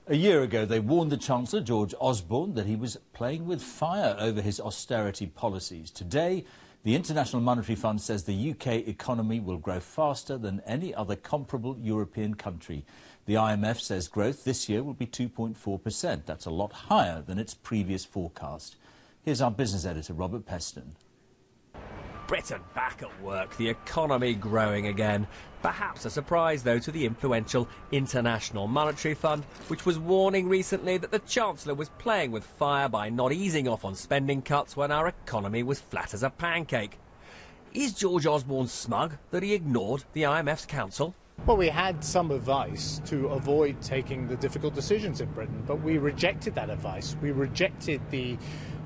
A year ago, they warned the Chancellor, George Osborne, that he was playing with fire over his austerity policies. Today, the International Monetary Fund says the UK economy will grow faster than any other comparable European country. The IMF says growth this year will be 2.4%. That's a lot higher than its previous forecast. Here's our business editor, Robert Peston. Britain back at work, the economy growing again. Perhaps a surprise, though, to the influential International Monetary Fund, which was warning recently that the Chancellor was playing with fire by not easing off on spending cuts when our economy was flat as a pancake. Is George Osborne smug that he ignored the IMF's counsel? Well, we had some advice to avoid taking the difficult decisions in Britain, but we rejected that advice. We rejected the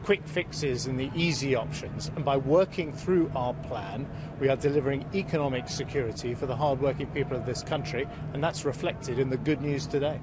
quick fixes and the easy options, and by working through our plan, we are delivering economic security for the hard-working people of this country, and that's reflected in the good news today.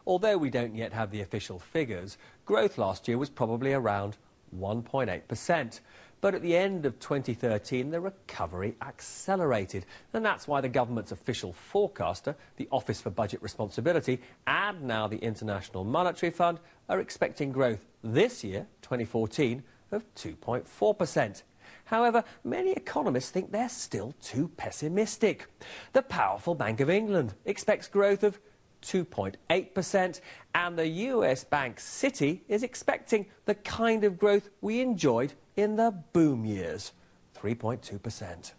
Although we don't yet have the official figures, growth last year was probably around 1.8%. But at the end of 2013, the recovery accelerated. And that's why the government's official forecaster, the Office for Budget Responsibility, and now the International Monetary Fund, are expecting growth this year, 2014, of 2.4%. However, many economists think they're still too pessimistic. The powerful Bank of England expects growth of 2.8%, and the US bank Citi is expecting the kind of growth we enjoyed in the boom years, 3.2%.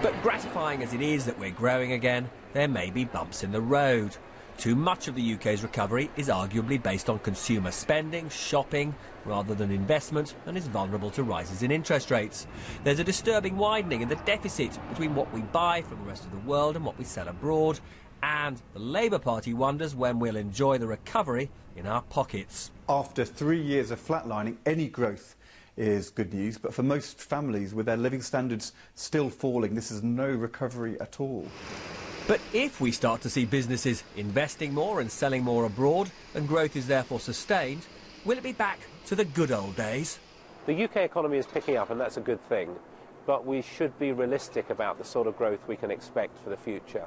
But gratifying as it is that we're growing again, there may be bumps in the road. Too much of the UK's recovery is arguably based on consumer spending, shopping, rather than investment, and is vulnerable to rises in interest rates. There's a disturbing widening in the deficit between what we buy from the rest of the world and what we sell abroad, and the Labour Party wonders when we'll enjoy the recovery in our pockets. After 3 years of flatlining, any growth is good news, but for most families with their living standards still falling, this is no recovery at all. But if we start to see businesses investing more and selling more abroad, and growth is therefore sustained, will it be back to the good old days? The UK economy is picking up, and that's a good thing, but we should be realistic about the sort of growth we can expect for the future.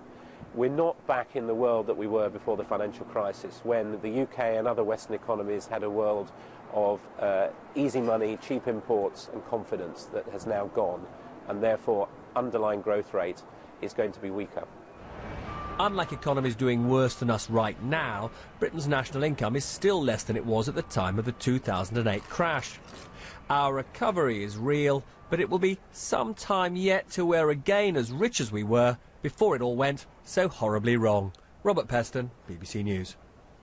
We're not back in the world that we were before the financial crisis, when the UK and other Western economies had a world of easy money, cheap imports and confidence that has now gone, and therefore underlying growth rate is going to be weaker. Unlike economies doing worse than us right now, Britain's national income is still less than it was at the time of the 2008 crash. Our recovery is real, but it will be some time yet till we're again as rich as we were before it all went so horribly wrong. Robert Peston, BBC News.